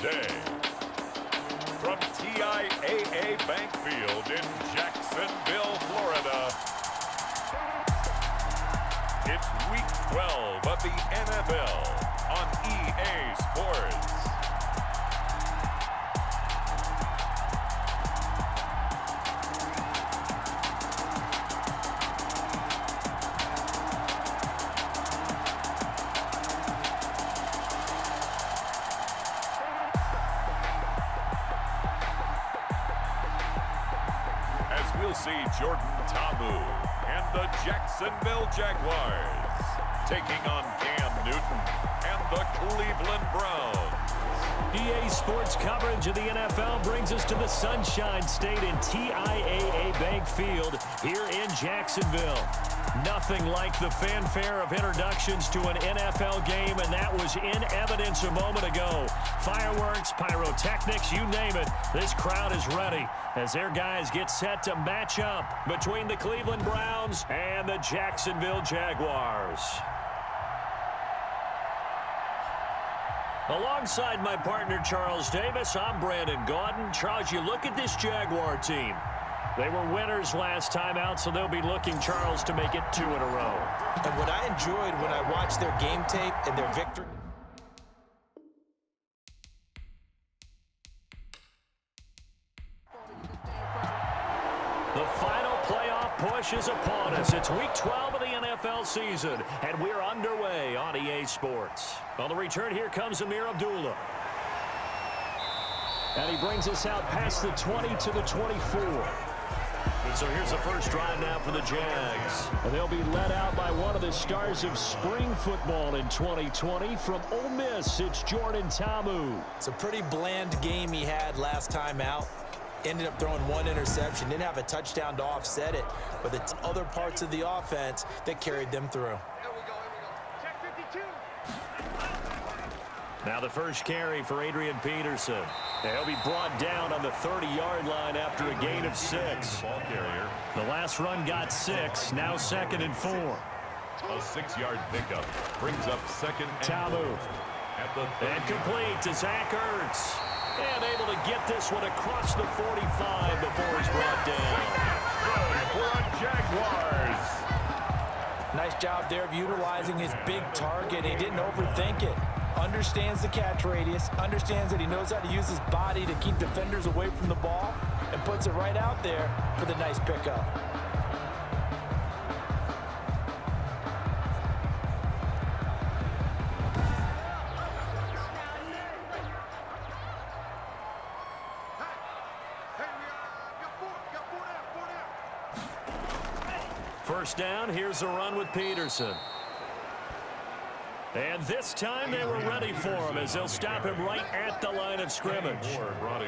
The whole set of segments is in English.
Day. From TIAA Bank Field in Jacksonville, Florida, it's Week 12 of the NFL on EA Sports. We'll see Jordan Ta'amu and the Jacksonville Jaguars taking on Cam Newton and the Cleveland Browns. EA Sports coverage of the NFL brings us to the Sunshine State in TIAA Bank Field here in Jacksonville. Nothing like the fanfare of introductions to an NFL game, and that was in evidence a moment ago. Fireworks, pyrotechnics, you name it. This crowd is ready as their guys get set to match up between the Cleveland Browns and the Jacksonville Jaguars. Alongside my partner, Charles Davis, I'm Brandon Gaudin. Charles, you look at this Jaguar team. They were winners last time out, so they'll be looking, Charles, to make it 2 in a row. And what I enjoyed when I watched their game tape and their victory. The final playoff push is upon us. It's Week 12 of the NFL season, and we're underway on EA Sports. On the return, here comes Ameer Abdullah. And he brings us out past the 20 to the 24. So here's the first drive now for the Jags. And they'll be led out by one of the stars of spring football in 2020 from Ole Miss. It's Jordan Ta'amu. It's a pretty bland game he had last time out. Ended up throwing 1 interception. Didn't have a touchdown to offset it. But the other parts of the offense that carried them through. Check 52. Now the first carry for Adrian Peterson. He'll be brought down on the 30-yard line after a gain of 6. The last run got 6, now 2nd and 4. A 6-yard pickup brings up 2nd and Ta'amu. at the 30. And complete to Zach Ertz. And able to get this one across the 45 before he's brought down. For Jaguars. Nice job there of utilizing his big target. He didn't overthink it. Understands the catch radius, understands that he knows how to use his body to keep defenders away from the ball, and puts it right out there for the nice pickup. First down, here's a run with Peterson. And this time they were ready for him as they'll stop him right at the line of scrimmage.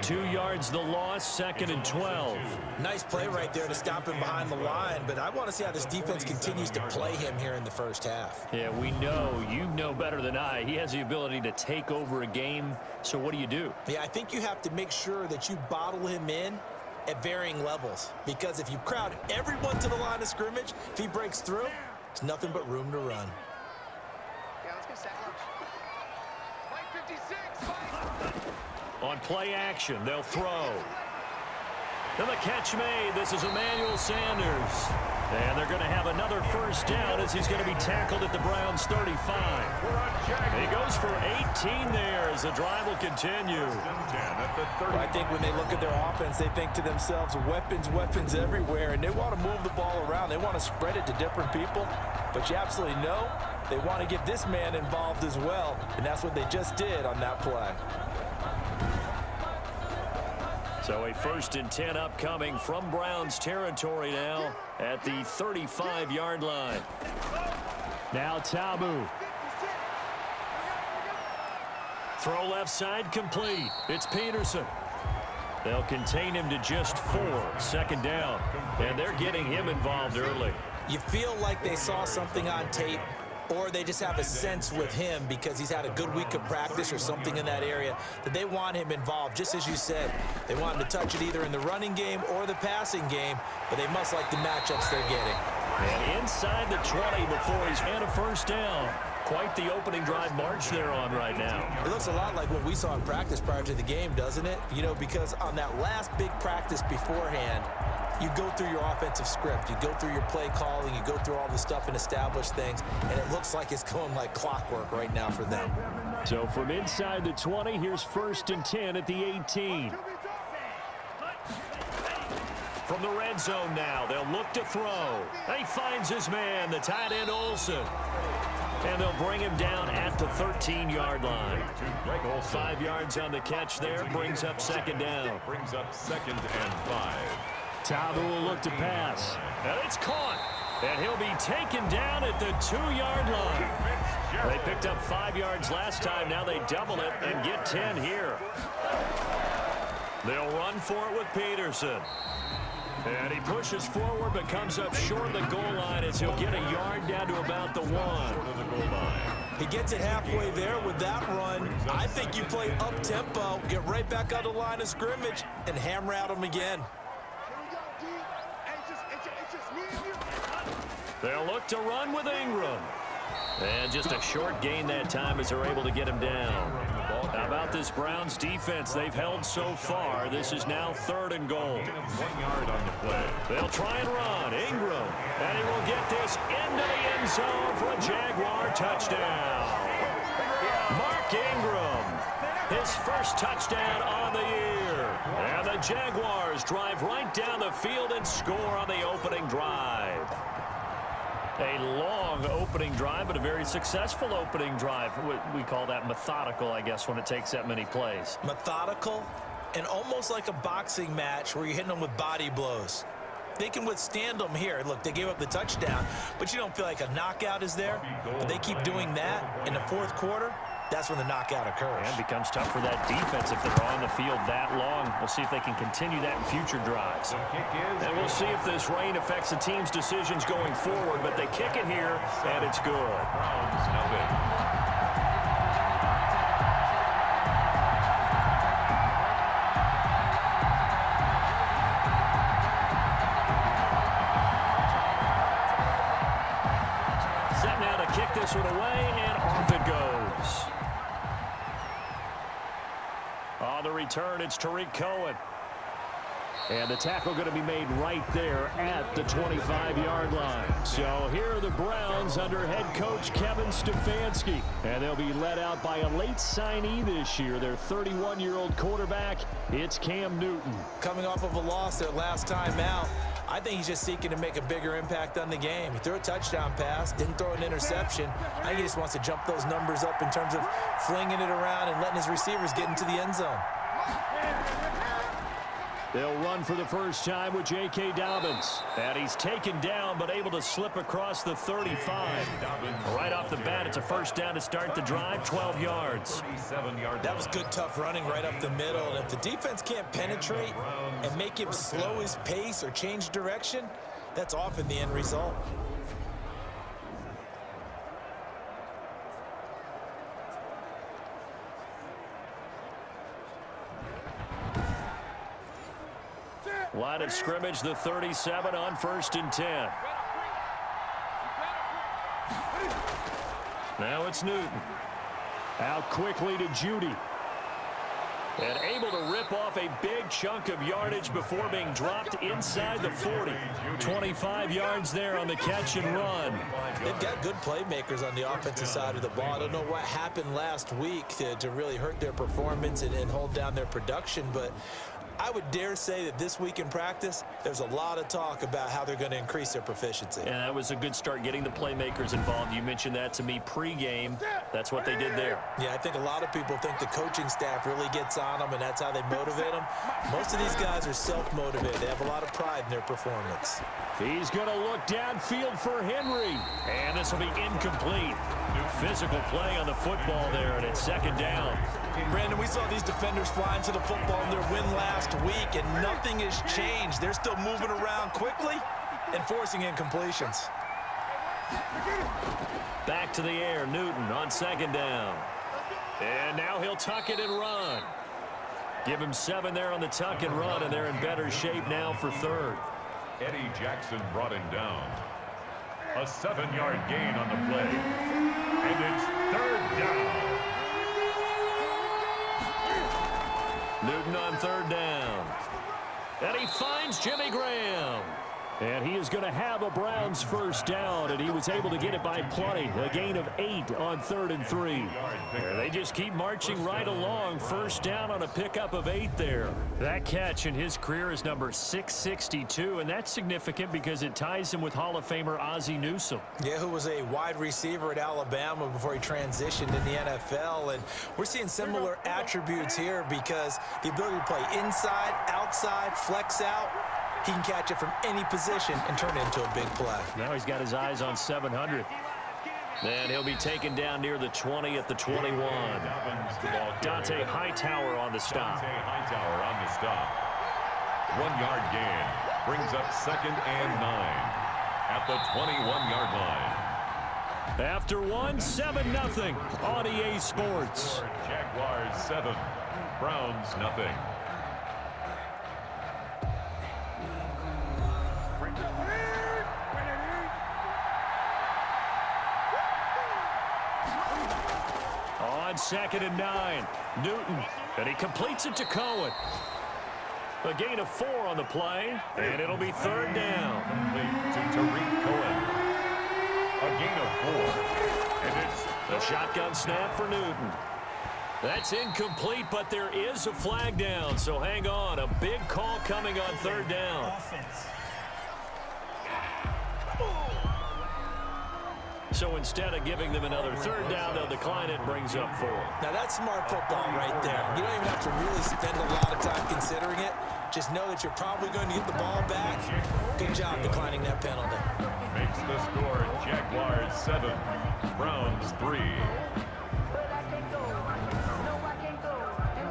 2 yards the loss, 2nd and 12. Nice play right there to stop him behind the line, but I want to see how this defense continues to play him here in the first half. Yeah, we know, you know better than I, he has the ability to take over a game, so what do? Yeah, I think you have to make sure that you bottle him in at varying levels, because if you crowd everyone to the line of scrimmage, if he breaks through, there's nothing but room to run. On play action, they'll throw. And the catch made. This is Emmanuel Sanders. And they're going to have another first down as he's going to be tackled at the Browns' 35. He goes for 18 there as the drive will continue. Well, I think when they look at their offense, they think to themselves, weapons, weapons everywhere, and they want to move the ball around. They want to spread it to different people, but you absolutely know they want to get this man involved as well, and that's what they just did on that play. So a 1st and 10 upcoming from Browns territory now at the 35-yard line. Now Ta'amu. Throw left side complete. It's Peterson. They'll contain him to just 4. 2nd down. And they're getting him involved early. You feel like they saw something on tape, or they just have a sense with him because he's had a good week of practice or something in that area that they want him involved. Just as you said, they want him to touch it either in the running game or the passing game, but they must like the matchups they're getting. And inside the 20 before he's had a first down. Quite the opening drive march they're on right now. It looks a lot like what we saw in practice prior to the game, doesn't it? You know, because on that last big practice beforehand, you go through your offensive script, you go through your play calling, you go through all the stuff and establish things, and it looks like it's going like clockwork right now for them. So from inside the 20, here's 1st and 10 at the 18. From the red zone now, they'll look to throw. He finds his man, the tight end Olsen. And they'll bring him down at the 13-yard line. 5 yards on the catch there, brings up 2nd down. Brings up 2nd and 5. Tabu will look to pass. And it's caught. And he'll be taken down at the 2-yard line. They picked up 5 yards last time. Now they double it and get 10 here. They'll run for it with Peterson. And he pushes forward but comes up short of the goal line as he'll get a yard down to about the 1. He gets it halfway there with that run. I think you play up-tempo, get right back on the line of scrimmage, and hammer at him again. They'll look to run with Ingram. And just a short gain that time as they're able to get him down. How about this Browns defense? They've held so far. This is now 3rd and goal. 1 yard on the play. They'll try and run. Ingram. And he will get this into the end zone for a Jaguar touchdown. Mark Ingram. His first touchdown on the year. And the Jaguars drive right down the field and score on the opening drive. A long opening drive, but a very successful opening drive. We call that methodical, I guess, when it takes that many plays. Methodical and almost like a boxing match where you're hitting them with body blows. They can withstand them here. Look, they gave up the touchdown, but you don't feel like a knockout is there. But they keep doing that in the 4th quarter. That's when the knockout occurs. And it becomes tough for that defense if they're on the field that long. We'll see if they can continue that in future drives. And we'll see if this rain affects the team's decisions going forward. But they kick it here, and it's good. Set now to kick this one away, and off it goes. On the return, it's Tariq Cohen. And the tackle going to be made right there at the 25-yard line. So here are the Browns under head coach Kevin Stefanski. And they'll be led out by a late signee this year, their 31-year-old quarterback. It's Cam Newton. Coming off of a loss their last time out, I think he's just seeking to make a bigger impact on the game. He threw a touchdown pass, didn't throw an interception. I think he just wants to jump those numbers up in terms of flinging it around and letting his receivers get into the end zone. They'll run for the first time with J.K. Dobbins. And he's taken down but able to slip across the 35. Right off the bat, it's a first down to start the drive, 12 yards. That was good, tough running right up the middle. And if the defense can't penetrate and make him slow his pace or change direction, that's often the end result. Line of scrimmage, the 37 on 1st and 10. Now it's Newton. Out quickly to Judy. And able to rip off a big chunk of yardage before being dropped inside the 40. 25 yards there on the catch and run. They've got good playmakers on the offensive side of the ball. I don't know what happened last week to really hurt their performance and hold down their production, but I would dare say that this week in practice, there's a lot of talk about how they're going to increase their proficiency. And that was a good start getting the playmakers involved. You mentioned that to me pregame. That's what they did there. Yeah, I think a lot of people think the coaching staff really gets on them, and that's how they motivate them. Most of these guys are self-motivated. They have a lot of pride in their performance. He's going to look downfield for Henry. And this will be incomplete. Physical play on the football there, and it's 2nd down. Brandon, we saw these defenders flying to the football in their win last week, and nothing has changed. They're still moving around quickly and forcing incompletions. Back to the air, Newton on 2nd down. And now he'll tuck it and run. Give him 7 there on the tuck and run, and they're in better shape now for 3rd. Eddie Jackson brought him down. A 7-yard gain on the play. And it's third down. Newton on third down. And he finds Jimmy Graham. And he is going to have a Browns first down, and he was able to get it by plenty. A gain of 8 on 3rd and 3. And they just keep marching right along. First down on a pickup of 8 there. That catch in his career is number 662, and that's significant because it ties him with Hall of Famer Ozzie Newsome. Yeah, who was a wide receiver at Alabama before he transitioned in the NFL. And we're seeing similar attributes here because the ability to play inside, outside, flex out. He can catch it from any position and turn it into a big play. Now he's got his eyes on 700. And he'll be taken down near the 20 at the 21. Dante Hightower on the stop. Dante Hightower on the stop. 1-yard gain. Brings up 2nd and 9 at the 21-yard line. After 7-0 on EA Sports. Jaguars 7, Browns nothing. On 2nd and 9, Newton, and he completes it to Cohen. A gain of 4 on the play, and it'll be 3rd down. Complete to Tariq Cohen. A gain of 4. And it's The shotgun snap for Newton. That's incomplete, but there is a flag down, so hang on. A big call coming on 3rd down. So instead of giving them another 3rd down, they'll decline it, brings up 4. Now that's smart football right there. You don't even have to really spend a lot of time considering it. Just know that you're probably going to get the ball back. Good job declining that penalty. makes the score Jaguars 7, Browns 3.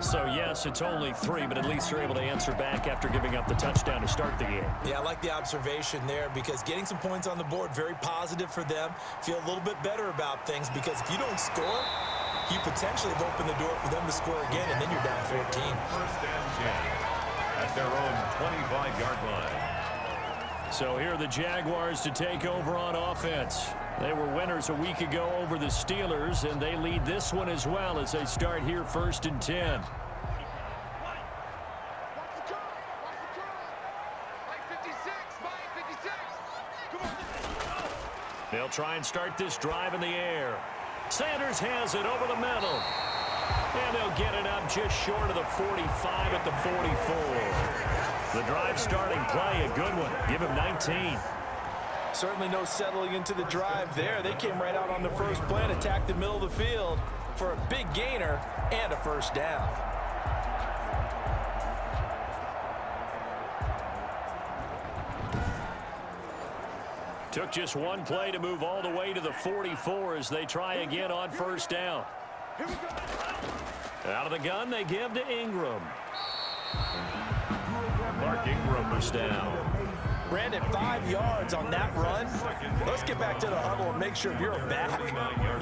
So, yes, it's only 3, but at least they're able to answer back after giving up the touchdown to start the game. Yeah, I like the observation there because getting some points on the board, very positive for them. Feel a little bit better about things because if you don't score, you potentially have opened the door for them to score again, and then you're down 14. First and 10 at their own 25-yard line. So here are the Jaguars to take over on offense. They were winners a week ago over the Steelers, and they lead this one as well as they start here 1st and 10. They'll try and start this drive in the air. Sanders has it over the middle. And they'll get it up just short of the 45 at the 44. The drive starting play, a good one. Give him 19. Certainly no settling into the drive there. They came right out on the first play and attacked the middle of the field for a big gainer and a first down. Took just one play to move all the way to the 44 as they try again on first down. Out of the gun, they give to Ingram. Mark Ingram first down. Brandon, 5 yards on that run. Let's get back to the huddle and make sure if you're a back,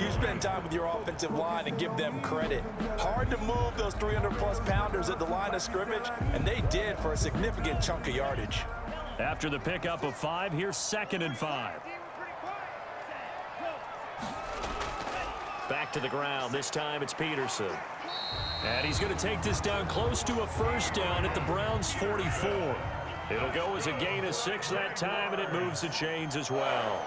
you spend time with your offensive line and give them credit. Hard to move those 300-plus pounders at the line of scrimmage, and they did for a significant chunk of yardage. After the pickup of 5, here's 2nd and 5. Back to the ground. This time it's Peterson. And he's going to take this down close to a first down at the Browns' 44. It'll go as a gain of 6 that time, and it moves the chains as well.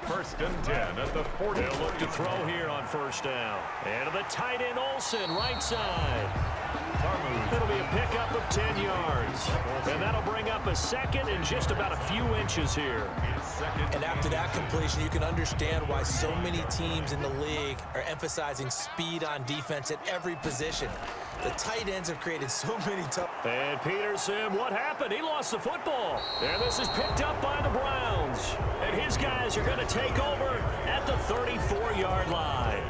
1st and 10 at the 40. They'll look to throw here on first down. And to the tight end, Olsen, right side. It'll be a pickup of 10 yards. And that'll bring up a 2nd and just about a few inches here. And after that completion, you can understand why so many teams in the league are emphasizing speed on defense at every position. The tight ends have created so many tough... And Peterson, what happened? He lost the football. And this is picked up by the Browns. And his guys are going to take over at the 34-yard line.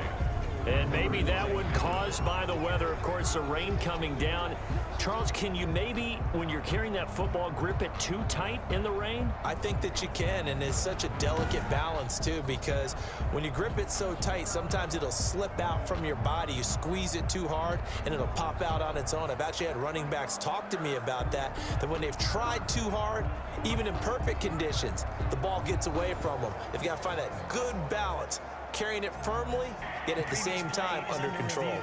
And maybe that one caused by the weather. Of course, the rain coming down. Charles, can you maybe, when you're carrying that football, grip it too tight in the rain? I think that you can, and it's such a delicate balance, too, because when you grip it so tight, sometimes it'll slip out from your body. You squeeze it too hard, and it'll pop out on its own. I've actually had running backs talk to me about that when they've tried too hard, even in perfect conditions, the ball gets away from them. They've got to find that good balance carrying it firmly, yet at the same time under control.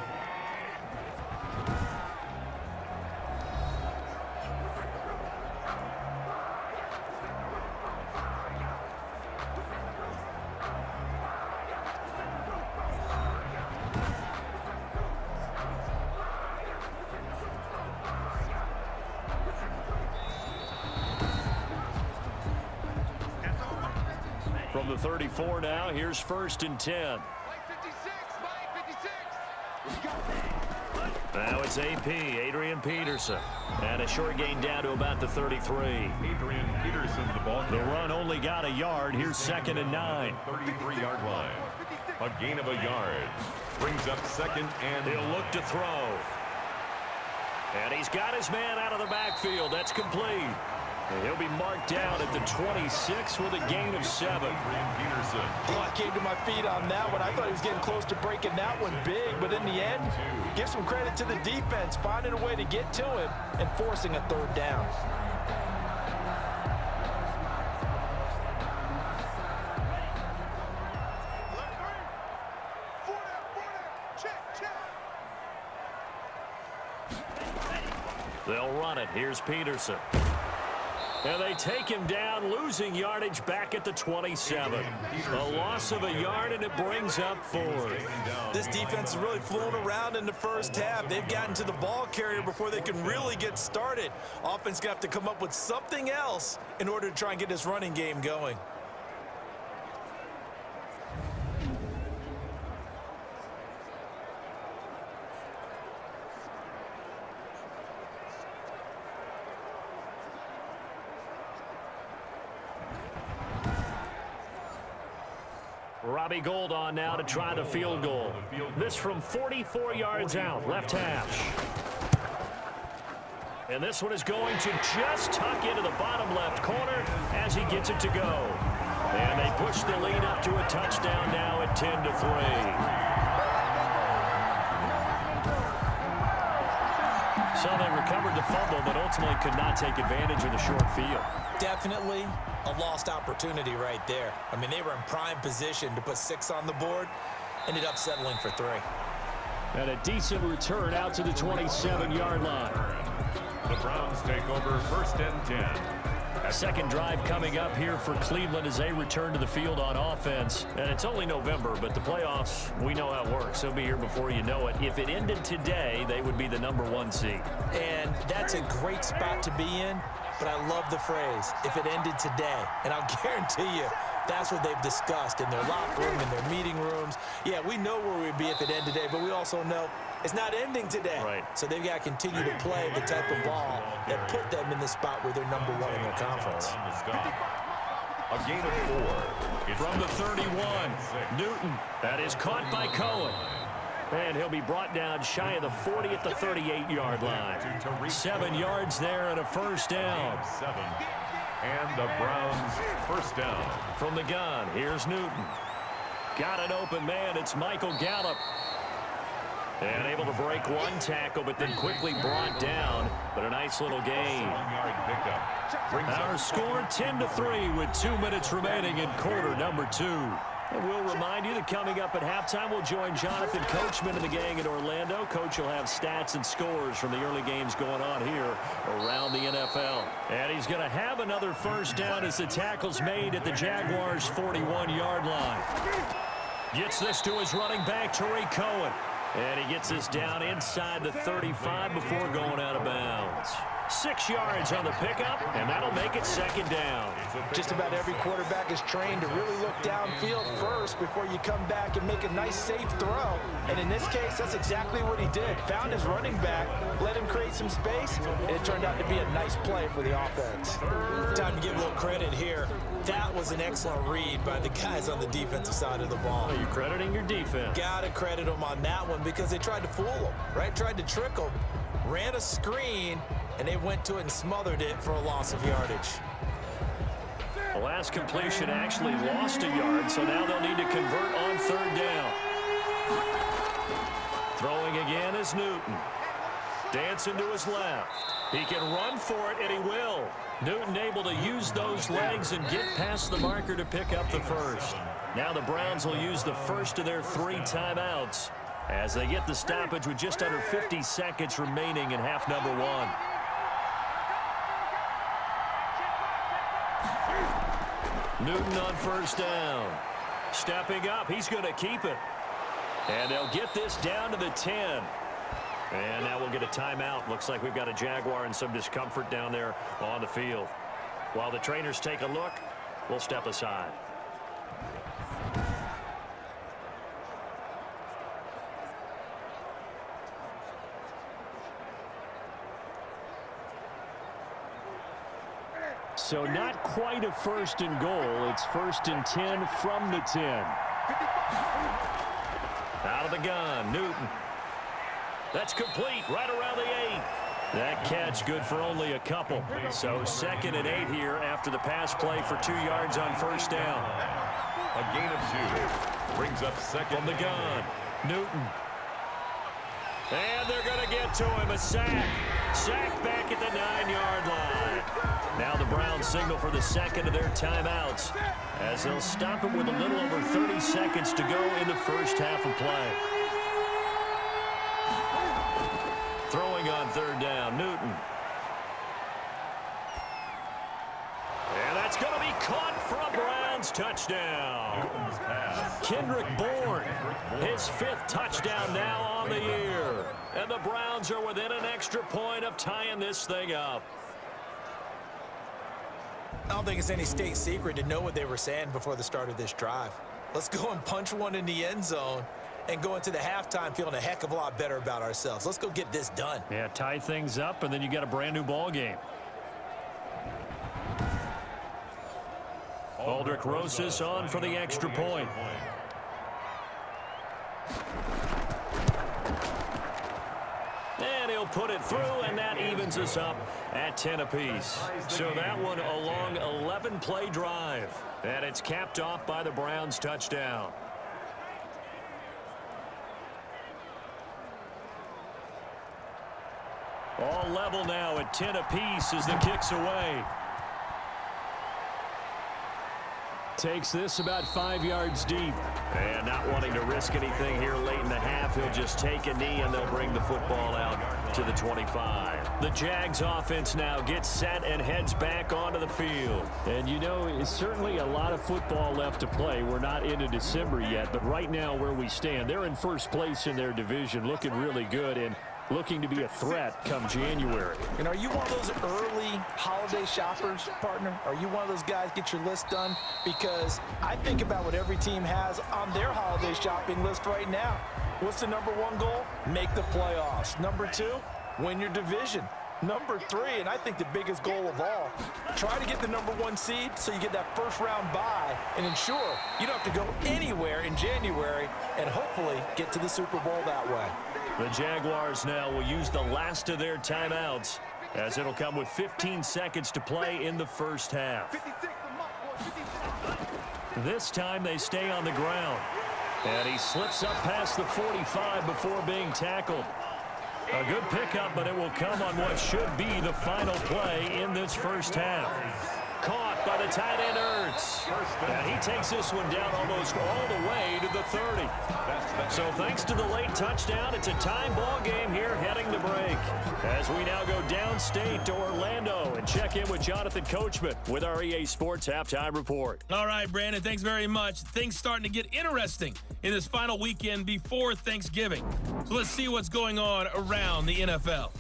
From the 34 now, here's 1st and 10. Mike 56, Mike 56. Now it's AP, Adrian Peterson. And a short gain down to about the 33. Adrian Peterson, the ball The run only got a yard. Here's 2nd and 9. 33-yard line. A gain of a yard. Brings up 2nd and He'll look to throw. And he's got his man out of the backfield. That's complete. And he'll be marked down at the 26 with a gain of 7. Adrian Peterson. Oh, I came to my feet on that one. I thought he was getting close to breaking that one big, but in the end, give some credit to the defense, finding a way to get to him and forcing a 3rd down. They'll run it. Here's Peterson. And they take him down, losing yardage back at the 27. A loss of a yard, and it brings up 4th. This defense is really flown around in the first half. They've gotten to the ball carrier before they can really get started. Offense going to have to come up with something else in order to try and get this running game going. Robbie Gould on now to try the field goal. This from 44 yards out, left hash. And this one is going to just tuck into the bottom left corner as he gets it to go. And they push the lead up to a touchdown now at 10-3. So they recovered the fumble, but ultimately could not take advantage of the short field. Definitely a lost opportunity right there. I mean, they were in prime position to put 6 on the board, ended up settling for 3. And a decent return out to the 27-yard line. The Browns take over 1st and 10. Second drive coming up here for Cleveland as they return to the field on offense. And it's only November, but the playoffs, we know how it works. They'll be here before you know it. If it ended today, they would be the #1 seed. And that's a great spot to be in, but I love the phrase, if it ended today. And I'll guarantee you, that's what they've discussed in their locker room, in their meeting rooms. Yeah, we know where we'd be if it ended today, but we also know it's not ending today. Right. So they've got to continue to play the type of ball that put them in the spot where they're #1 in their conference. A gain of 4. From the 31, Newton. That is caught by Cohen. And he'll be brought down shy of the 40 at the 38-yard line. 7 yards there and a 1st down. 7. And the Browns 1st down. From the gun, here's Newton. Got an open man. It's Michael Gallup. And able to break 1 tackle, but then quickly brought down. But a nice little gain. 1-yard pickup. Our score 10-3 with 2 minutes remaining in quarter number 2. And we'll remind you that coming up at halftime, we'll join Jonathan Coachman and the gang in Orlando. Coach will have stats and scores from the early games going on here around the NFL. And he's going to have another 1st down as the tackle's made at the Jaguars' 41-yard line. Gets this to his running back, Tariq Cohen. And he gets this down inside the 35 before going out of bounds. 6 yards on the pickup, and that'll make it 2nd down. Just about every quarterback is trained to really look downfield first before you come back and make a nice, safe throw. And in this case, that's exactly what he did. Found his running back, let him create some space, and it turned out to be a nice play for the offense. Time to give a little credit here. That was an excellent read by the guys on the defensive side of the ball. Are you crediting your defense? Gotta credit them on that one because they tried to fool him, right? Tried to trick him, ran a screen, and they went to it and smothered it for a loss of yardage. The last completion actually lost a yard, so now they'll need to convert on 3rd down. Throwing again is Newton. Dancing to his left. He can run for it, and he will. Newton able to use those legs and get past the marker to pick up the 1st. Now the Browns will use the first of their 3 timeouts as they get the stoppage with just under 50 seconds remaining in half number 1. Newton on first down. Stepping up, he's going to keep it. And they'll get this down to the 10. And now we'll get a timeout. Looks like we've got a Jaguar in some discomfort down there on the field. While the trainers take a look, we'll step aside. So not quite a first and goal. It's 1st and 10 from the 10. Out of the gun, Newton. That's complete right around the 8. That catch good for only a couple. So 2nd and 8 here after the pass play for 2 yards on first down. A gain of 2. Brings up 2nd. From the gun, Newton. And they're going to get to him. A sack. Sack back at the 9-yard line. Now the Browns signal for the 2nd of their timeouts as they'll stop it with a little over 30 seconds to go in the first half of play. Throwing on 3rd down, Newton. And that's going to be caught for a Browns touchdown. Kendrick Bourne, his 5th touchdown now on the year. And the Browns are within an extra point of tying this thing up. I don't think it's any state secret to know what they were saying before the start of this drive. Let's go and punch one in the end zone and go into the halftime feeling a heck of a lot better about ourselves. Let's go get this done. Yeah, tie things up, and then you got a brand-new ball game. Aldrick Rosas on for the extra point. And he'll put it through, and that evens us up at 10 apiece. So that one a long 11-play drive. And it's capped off by the Browns touchdown. All level now at 10 apiece as the kick's away. Takes this about 5 yards deep. And not wanting to risk anything here late in the half, he'll just take a knee and they'll bring the football out to the 25. The Jags offense now gets set and heads back onto the field. And you know, it's certainly a lot of football left to play. We're not into December yet, but right now where we stand, they're in first place in their division, looking really good and looking to be a threat come January. And are you one of those early holiday shoppers, partner? Are you one of those guys get your list done? Because I think about what every team has on their holiday shopping list right now. What's the number 1 goal? Make the playoffs. Number 2, win your division. Number 3, and I think the biggest goal of all, try to get the number 1 seed so you get that first-round bye and ensure you don't have to go anywhere in January and hopefully get to the Super Bowl that way. The Jaguars now will use the last of their timeouts as it'll come with 15 seconds to play in the first half. This time they stay on the ground. And he slips up past the 45 before being tackled. A good pickup, but it will come on what should be the final play in this first half. Caught by the tight end Ertz. And he takes this one down almost all the way to the 30. So thanks to the late touchdown, it's a time ball game here heading to break. As we now go downstate to Orlando and check in with Jonathan Coachman with our EA Sports Halftime Report. All right, Brandon, thanks very much. Things starting to get interesting in this final weekend before Thanksgiving. So let's see what's going on around the NFL.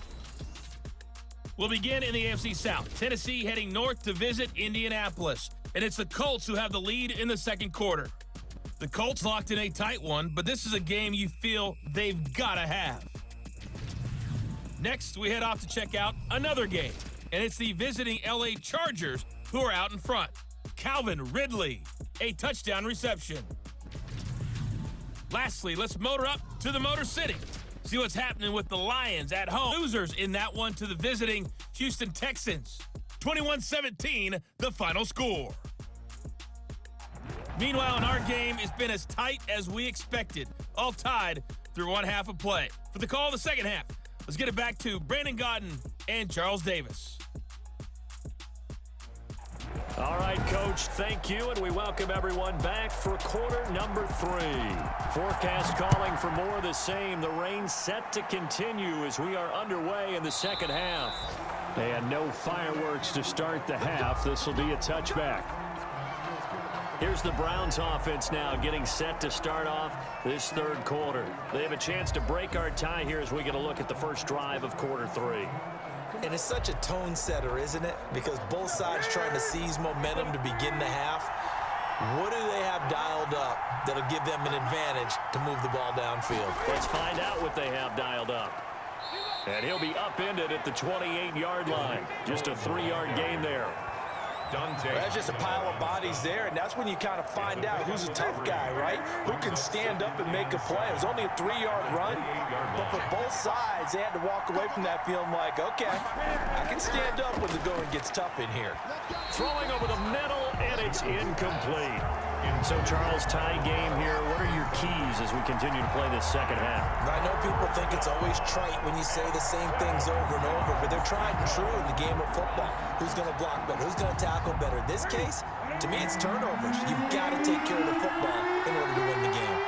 We'll begin in the AFC South. Tennessee heading north to visit Indianapolis. And it's the Colts who have the lead in the second quarter. The Colts locked in a tight one, but this is a game you feel they've got to have. Next, we head off to check out another game. And it's the visiting LA Chargers who are out in front. Calvin Ridley, a touchdown reception. Lastly, let's motor up to the Motor City. See what's happening with the Lions at home. Losers in that one to the visiting Houston Texans. 21-17, the final score. Meanwhile, in our game, it's been as tight as we expected. All tied through one half of play. For the call of the second half, let's get it back to Brandon Gaudin and Charles Davis. All right, Coach, thank you, and we welcome everyone back for quarter number 3. Forecast calling for more of the same. The rain set to continue as we are underway in the second half. And no fireworks to start the half. This will be a touchback. Here's the Browns offense now getting set to start off this third quarter. They have a chance to break our tie here as we get a look at the first drive of quarter 3. And it's such a tone setter, isn't it? Because both sides trying to seize momentum to begin the half. What do they have dialed up that'll give them an advantage to move the ball downfield? Let's find out what they have dialed up. And he'll be upended at the 28-yard line. Just a 3-yard gain there. Dante. That's just a pile of bodies there, and that's when you kind of find out who's a tough guy, right? Who can stand up and make a play. It was only a 3-yard run, but for both sides, they had to walk away from that feeling like, okay, I can stand up when the going gets tough in here. Throwing over the middle, and it's incomplete. So, Charles, tie game here. What are your keys as we continue to play this second half? I know people think it's always trite when you say the same things over and over, but they're tried and true in the game of football. Who's going to block better? Who's going to tackle better? In this case, to me, it's turnovers. You've got to take care of the football in order to win the game.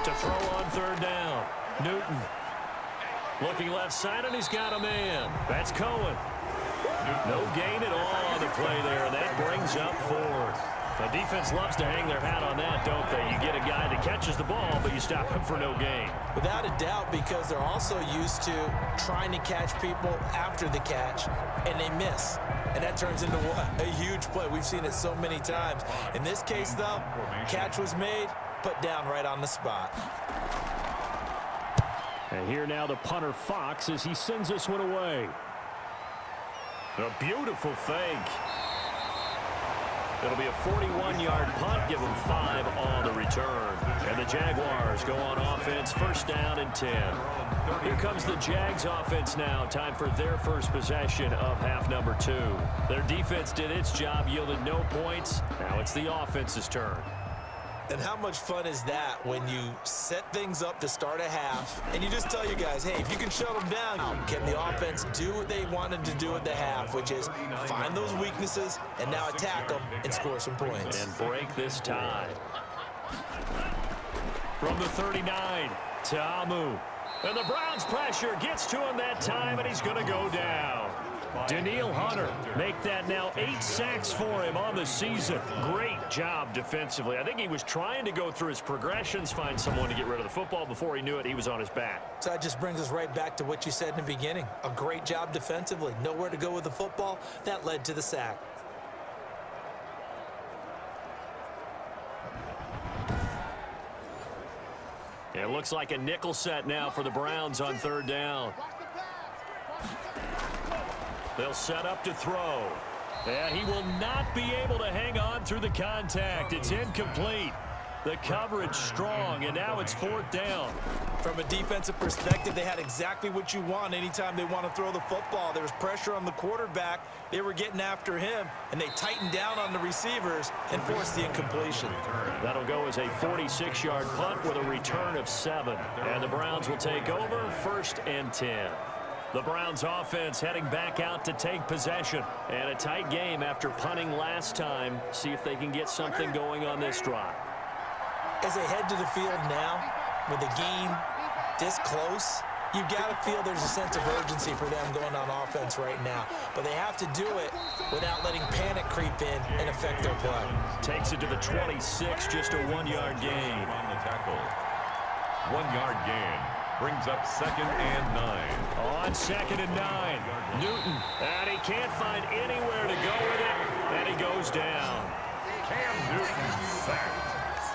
To throw on third down, Newton. Looking left side, and he's got a man. That's Cohen. No gain at all on the play there, and that brings up 4th. The defense loves to hang their hat on that, don't they? You get a guy that catches the ball, but you stop him for no gain. Without a doubt, because they're also used to trying to catch people after the catch, and they miss. And that turns into what? A huge play. We've seen it so many times. In this case, though, catch was made, put down right on the spot. And here now the punter, Fox, as he sends this one away. A beautiful fake. It'll be a 41-yard punt. Give them 5 on the return. And the Jaguars go on offense, first down and 10. Here comes the Jags offense now. Time for their first possession of half number 2. Their defense did its job, yielded no points. Now it's the offense's turn. And how much fun is that when you set things up to start a half and you just tell your guys, hey, if you can shut them down, can the offense do what they wanted to do at the half, which is find those weaknesses and now attack them and score some points. And break this tie. From the 39, Ta'amu. And the Browns pressure gets to him that time, and he's going to go down. Danielle Hunter make that now 8 sacks for him on the season. Great job defensively. I think he was trying to go through his progressions, find someone to get rid of the football. Before he knew it, he was on his back. So that just brings us right back to what you said in the beginning. A great job defensively. Nowhere to go with the football. That led to the sack. It looks like a nickel set now for the Browns on third down. They'll set up to throw. And he will not be able to hang on through the contact. It's incomplete. The coverage strong, and now it's 4th down. From a defensive perspective, they had exactly what you want anytime they want to throw the football. There was pressure on the quarterback. They were getting after him, and they tightened down on the receivers and forced the incompletion. That'll go as a 46-yard punt with a return of 7. And the Browns will take over, 1st and 10. The Browns offense heading back out to take possession. And a tight game after punting last time. See if they can get something going on this drive. As they head to the field now, with the game this close, you've got to feel there's a sense of urgency for them going on offense right now. But they have to do it without letting panic creep in and affect their play. Takes it to the 26, just a 1-yard gain. On the tackle. 1-yard gain. Brings up 2nd and 9. On 2nd and 9. Newton. And he can't find anywhere to go with it. And he goes down. Cam Newton sacked.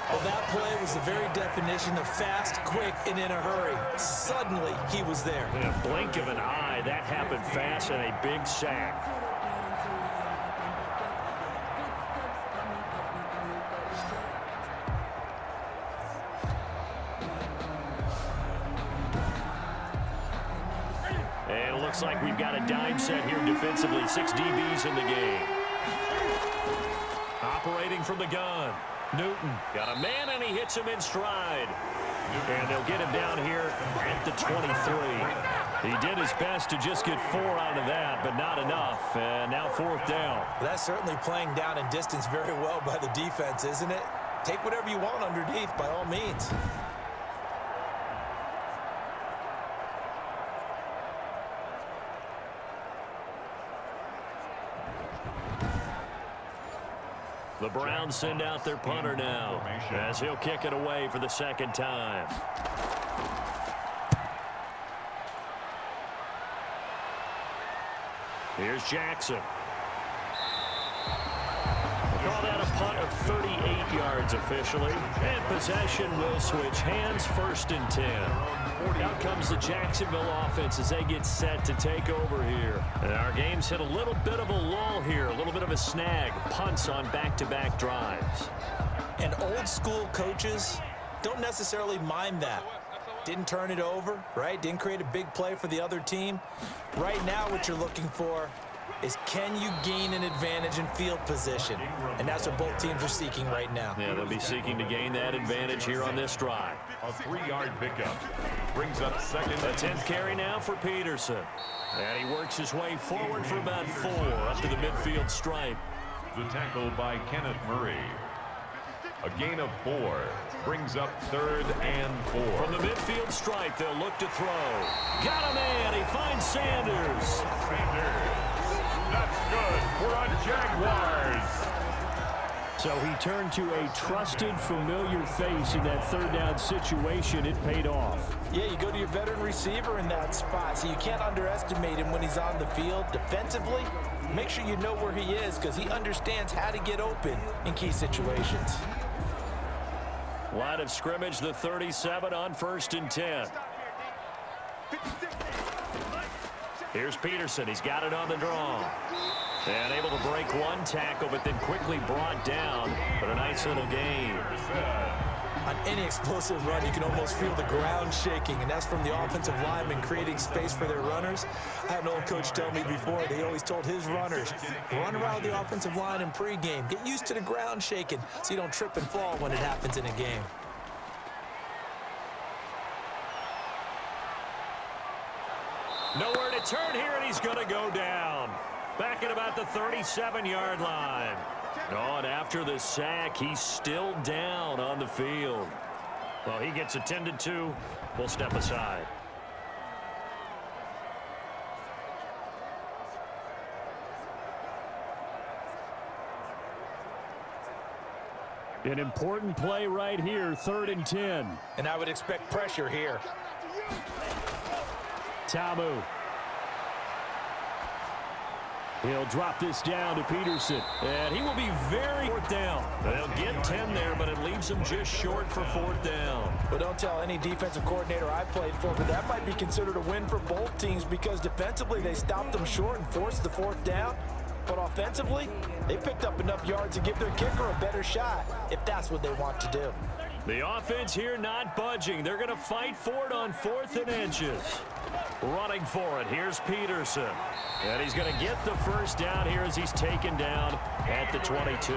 Well, that play was the very definition of fast, quick, and in a hurry. Suddenly, he was there. In a blink of an eye, that happened fast, and a big sack. And it looks like we've got a dime set here defensively. 6 DBs in the game. Operating from the gun. Newton got a man, and he hits him in stride. And they'll get him down here at the 23. He did his best to just get 4 out of that, but not enough. And now 4th down. That's certainly playing down in distance very well by the defense, isn't it? Take whatever you want underneath, by all means. The Browns send out their punter now as he'll kick it away for the 2nd time. Here's Jackson. Call that a punt of 38 yards officially. And possession will switch hands, 1st and 10. Out comes the Jacksonville offense as they get set to take over here. And our game's hit a little bit of a lull here, a little bit of a snag. Punts on back-to-back drives. And old school coaches don't necessarily mind that. Didn't turn it over, right? Didn't create a big play for the other team. Right now what you're looking for is, can you gain an advantage in field position? And that's what both teams are seeking right now. Yeah, they'll be seeking to gain that advantage here on this drive. A 3-yard pickup brings up 2nd. A 10th carry now for Peterson. And he works his way forward for about 4 up to the midfield stripe. The tackle by Kenneth Murray. A gain of 4 brings up 3rd and 4. From the midfield stripe, they'll look to throw. Got a man. He finds Sanders. Sanders. That's good. We're on Jaguars. So he turned to a trusted, familiar face in that 3rd down situation. It paid off. Yeah, you go to your veteran receiver in that spot, so you can't underestimate him when he's on the field. Defensively, make sure you know where he is because he understands how to get open in key situations. Line of scrimmage, the 37 on 1st and 10. Here's Peterson. He's got it on the draw. And able to break 1 tackle, but then quickly brought down. But a nice little gain. On any explosive run, you can almost feel the ground shaking, and that's from the offensive linemen creating space for their runners. I had an old coach tell me before, they always told his runners, run around the offensive line in pregame. Get used to the ground shaking so you don't trip and fall when it happens in a game. Nowhere to turn here, and he's going to go down. Back at about the 37-yard line. Oh, and after the sack, he's still down on the field. Well, he gets attended to. We'll step aside. An important play right here, 3rd and 10. And I would expect pressure here. Tamu. He'll drop this down to Peterson. And he will be very 4th down. They'll get 10 there, but it leaves them just short for 4th down. Well, don't tell any defensive coordinator I played for, but that might be considered a win for both teams because defensively they stopped them short and forced the 4th down. But offensively, they picked up enough yards to give their kicker a better shot if that's what they want to do. The offense here not budging. They're going to fight for it on 4th and inches. Running for it. Here's Peterson. And he's going to get the 1st down here as he's taken down at the 22.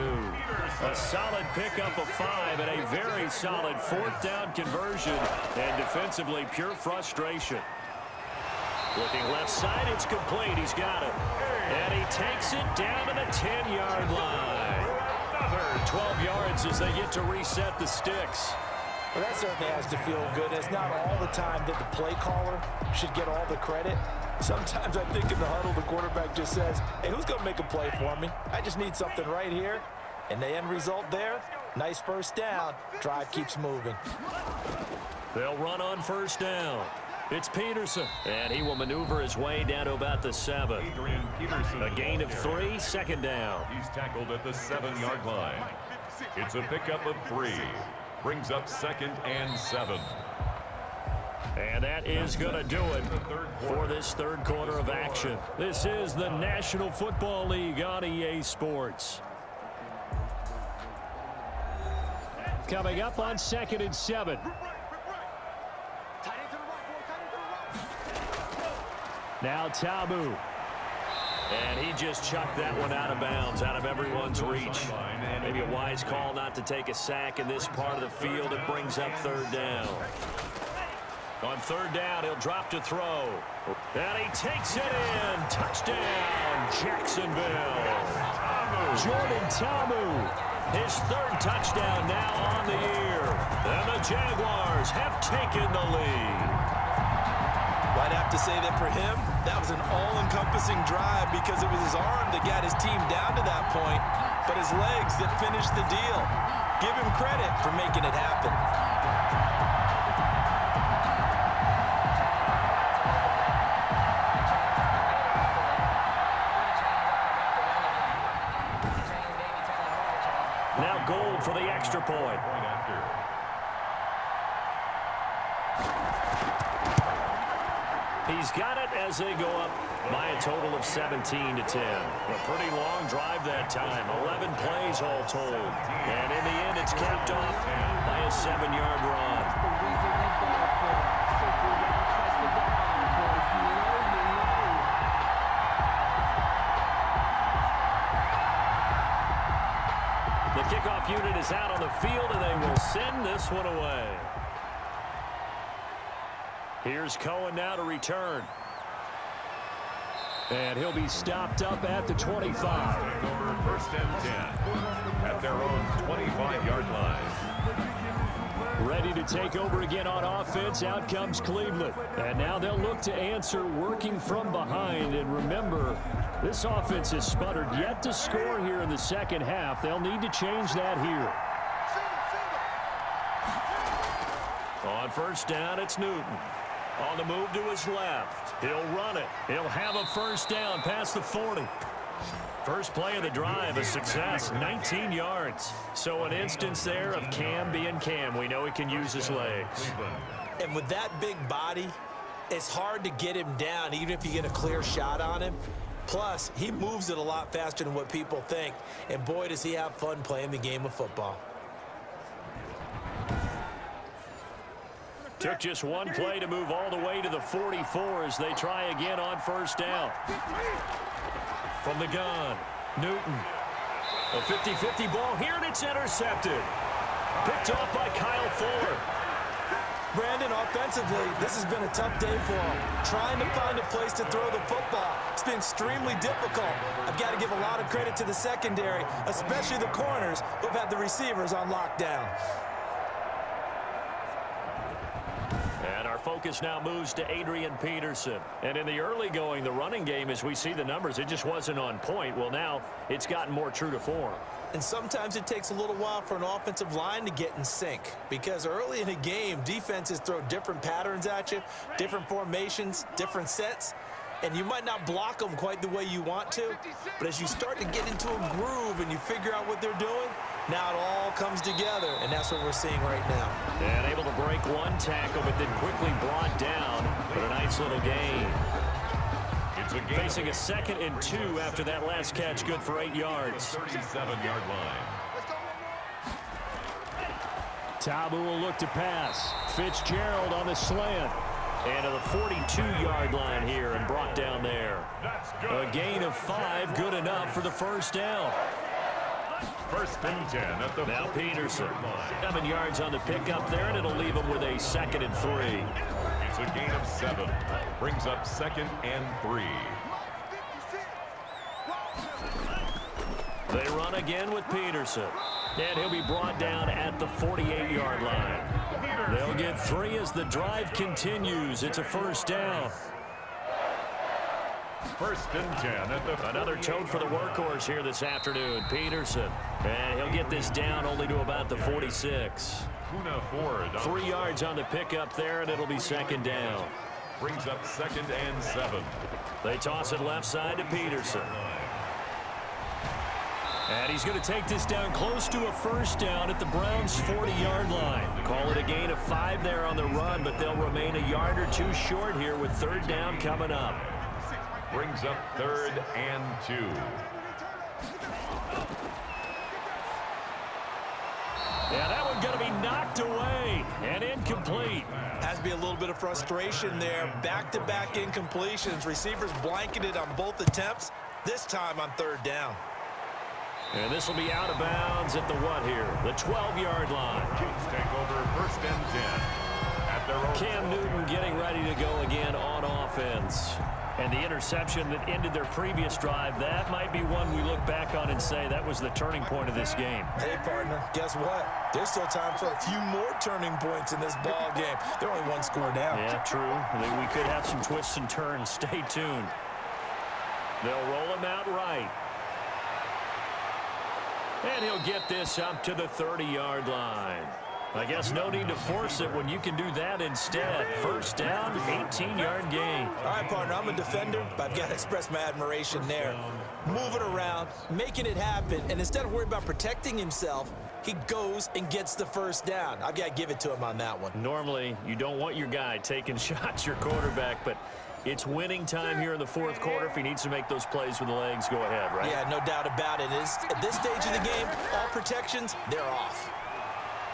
A solid pickup of 5 and a very solid 4th down conversion. And defensively, pure frustration. Looking left side, it's complete. He's got it. And he takes it down to the 10-yard line. 12 yards as they get to reset the sticks. Well, that certainly has to feel good. It's not all the time that the play caller should get all the credit. Sometimes I think in the huddle, the quarterback just says, hey, who's going to make a play for me? I just need something right here. And the end result there, nice 1st down. Drive keeps moving. They'll run on 1st down. It's Peterson, and he will maneuver his way down to about the 7. A gain of 3, 2nd down. He's tackled at the 7-yard line. It's a pickup of 3. Brings up 2nd and 7. And that is going to do it for this 3rd quarter of action. This is the National Football League on EA Sports. Coming up on 2nd and 7. Now Tamu. And he just chucked that one out of bounds, out of everyone's reach. Maybe a wise call not to take a sack in this part of the field. It brings up 3rd down. On third down, he'll drop to throw. And he takes it in. Touchdown, Jacksonville. Jordan Ta'amu, his third touchdown now on the year. And the Jaguars have taken the lead. I'd have to say that for him, that was an all-encompassing drive because it was his arm that got his team down to that point, but his legs that finished the deal. Give him credit for making it happen. Now Gold for the extra point. He's got it as they go up by a total of 17-10. A pretty long drive that time. 11 plays all told. And in the end, it's capped off by a 7-yard run. The kickoff unit is out on the field, and they will send this one away. Here's Cohen now to return. And he'll be stopped up at the 25. First and 10 at their own 25-yard line. Ready to take over again on offense. Out comes Cleveland. And now they'll look to answer working from behind. And remember, this offense has sputtered yet to score here in the second half. They'll need to change that here. On first down, it's Newton. On the move to his left. He'll run it. He'll have a first down past the 40. First play of the drive, a success, 19 yards. So an instance there of Cam being Cam. We know he can use his legs. And with that big body, it's hard to get him down, even if you get a clear shot on him. Plus, he moves it a lot faster than what people think. And boy, does he have fun playing the game of football. Took just one play to move all the way to the 44 as they try again on first down. From the gun, Newton. A 50-50 ball here, and it's intercepted. Picked off by Kyle Fuller. Brandon, offensively, this has been a tough day for him. Trying to find a place to throw the football. It's been extremely difficult. I've got to give a lot of credit to the secondary, especially the corners who've had the receivers on lockdown. And our focus now moves to Adrian Peterson. And in the early going, the running game, as we see the numbers, it just wasn't on point. Well, now it's gotten more true to form. And sometimes it takes a little while for an offensive line to get in sync because early in a game, defenses throw different patterns at you, different formations, different sets, and you might not block them quite the way you want to. But as you start to get into a groove and you figure out what they're doing, now it all comes together, and that's what we're seeing right now. And able to break one tackle, but then quickly brought down. But a nice little gain. Facing a 2nd and 2 after that last catch, good for 8 yards. 37-yard line. Ta'amu will look to pass. Fitzgerald on the slant. And to the 42-yard line here and brought down there. A gain of 5, good enough for the first down. First and 10 at the now Peterson. 7 yards on the pickup there, and it'll leave him with a 2nd and 3. It's a gain of 7. Brings up 2nd and 3. They run again with Peterson. And he'll be brought down at the 48-yard line. They'll get 3 as the drive continues. It's a first down. First and 10 at the another tote for the workhorse here this afternoon, Peterson. And he'll get this down only to about the 46. 3 yards on the pickup there, and it'll be 2nd down. Brings up 2nd and 7. They toss it left side to Peterson. And he's going to take this down close to a first down at the Browns' 40-yard line. Call it a gain of 5 there on the run, but they'll remain a yard or 2 short here with 3rd down coming up. Brings up 3rd and 2. Yeah, that one's going to be knocked away and incomplete. Has to be a little bit of frustration there. Back-to-back incompletions. Receivers blanketed on both attempts, this time on 3rd down. And this will be out of bounds at the what here? The 12-yard line. Chiefs take over 1st and 10 at their own. Cam Newton getting ready to go again on offense. And the interception that ended their previous drive, that might be one we look back on and say that was the turning point of this game. Hey, partner, guess what? There's still time for a few more turning points in this ball game. They're only one score down. Yeah, true. We could have some twists and turns. Stay tuned. They'll roll him out right. And he'll get this up to the 30-yard line. I guess no need to force it when you can do that instead. First down, 18-yard gain. All right, partner, I'm a defender, but I've got to express my admiration there. Moving around, making it happen, and instead of worrying about protecting himself, he goes and gets the first down. I've got to give it to him on that one. Normally, you don't want your guy taking shots, your quarterback, but it's winning time here in the fourth quarter. If he needs to make those plays with the legs, go ahead, right? Yeah, no doubt about it. At this stage of the game, all protections, they're off.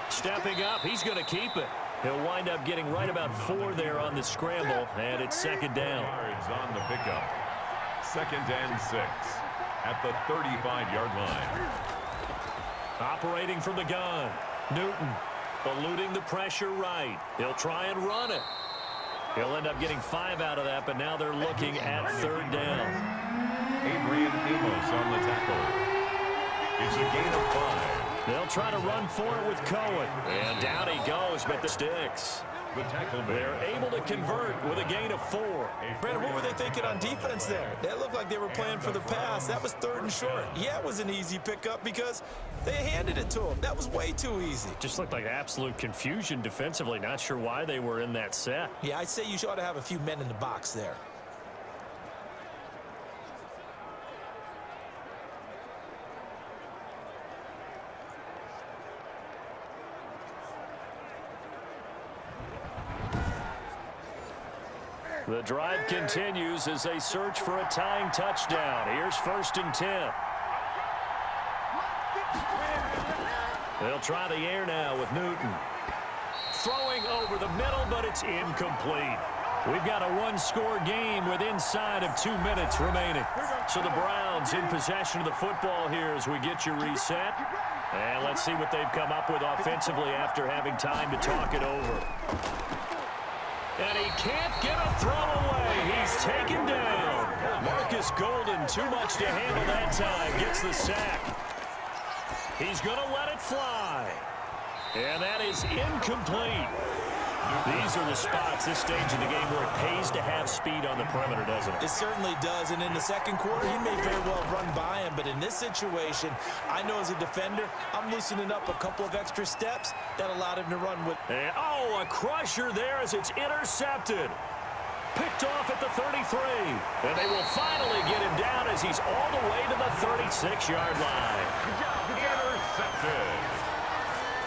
Stepping up, he's going to keep it. He'll wind up getting right about 4 there on the scramble, and it's second down. Yards on the pickup. 2nd and 6 at the 35-yard line. Operating from the gun, Newton eluding the pressure right. He'll try and run it. He'll end up getting 5 out of that, but now they're looking at 3rd down. Adrian Amos on the tackle. It's a gain of 5. They'll try to run for it with Cohen. And down he goes, but the sticks. The tackle They're able to convert with a gain of 4. Brandon, what were they thinking on defense there? That looked like they were playing for the pass. That was 3rd and short. Yeah, it was an easy pickup because they handed it to him. That was way too easy. Just looked like absolute confusion defensively. Not sure why they were in that set. Yeah, I'd say you ought to have a few men in the box there. The drive continues as they search for a tying touchdown. Here's 1st and 10. They'll try the air now with Newton. Throwing over the middle, but it's incomplete. We've got a one-score game with inside of 2 minutes remaining. So the Browns in possession of the football here as we get you reset. And let's see what they've come up with offensively after having time to talk it over. And he can't get a throw away. He's taken down. Marcus Golden, too much to handle that time, gets the sack. He's going to let it fly. And that is incomplete. These are the spots, this stage of the game, where it pays to have speed on the perimeter, doesn't it? It certainly does, and in the second quarter, he may very well run by him, but in this situation, I know as a defender, I'm loosening up a couple of extra steps that allowed him to run with. And, oh, a crusher there as it's intercepted. Picked off at the 33. And they will finally get him down as he's all the way to the 36-yard line. Intercepted.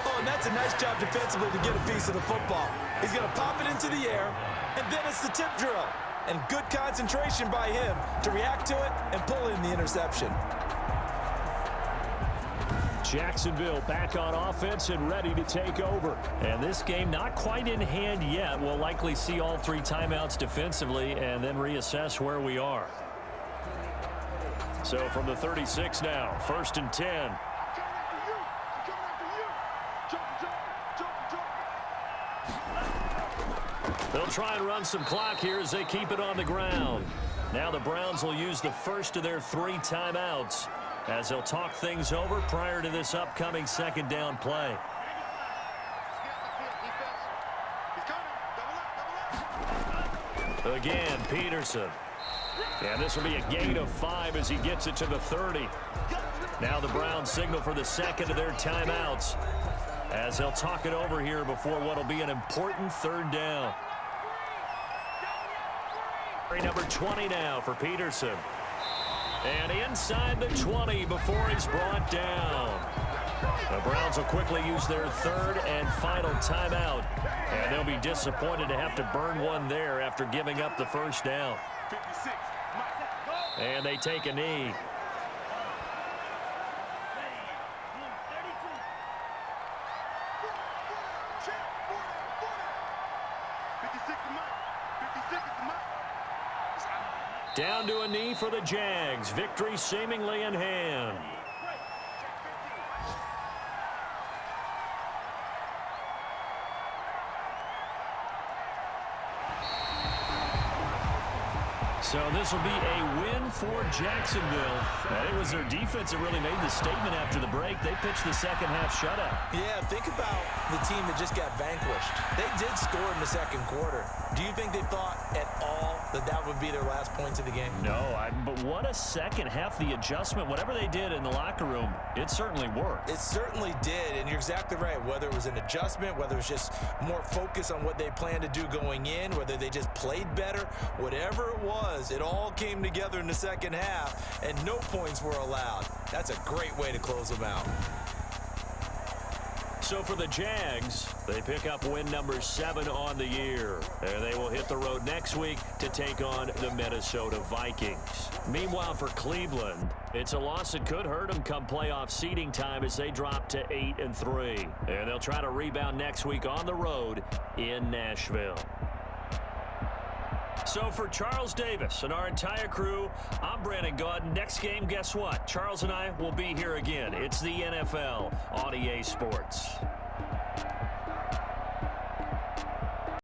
Oh, and that's a nice job defensively to get a piece of the football. He's going to pop it into the air, and then it's the tip drill. And good concentration by him to react to it and pull in the interception. Jacksonville back on offense and ready to take over. And this game not quite in hand yet. We'll likely see all 3 timeouts defensively and then reassess where we are. So from the 36 now, 1st and 10. They'll try and run some clock here as they keep it on the ground. Now the Browns will use the first of their 3 timeouts as they'll talk things over prior to this upcoming 2nd down play. Again, Peterson. And this will be a gain of 5 as he gets it to the 30. Now the Browns signal for the 2nd of their timeouts as they'll talk it over here before what will be an important 3rd down. Number 20 now for Peterson. And inside the 20 before he's brought down. The Browns will quickly use their 3rd and final timeout. And they'll be disappointed to have to burn one there after giving up the first down. And they take a knee. Down to a knee for the Jags. Victory seemingly in hand. So this will be a win for Jacksonville. And it was their defense that really made the statement after the break. They pitched the second half shutout. Yeah, think about the team that just got vanquished. They did score in the second quarter. Do you think they thought at all that that would be their last points of the game? No, but what a second half. The adjustment, whatever they did in the locker room, it certainly worked. It certainly did, and you're exactly right. Whether it was an adjustment, whether it was just more focus on what they planned to do going in, whether they just played better, whatever it was, it all came together in the second half, and no points were allowed. That's a great way to close them out. So for the Jags, they pick up win number 7 on the year. And they will hit the road next week to take on the Minnesota Vikings. Meanwhile, for Cleveland, it's a loss that could hurt them come playoff seeding time as they drop to 8-3. And they'll try to rebound next week on the road in Nashville. So for Charles Davis and our entire crew, I'm Brandon Gaudin. Next game, guess what? Charles and I will be here again. It's the NFL on EA Sports.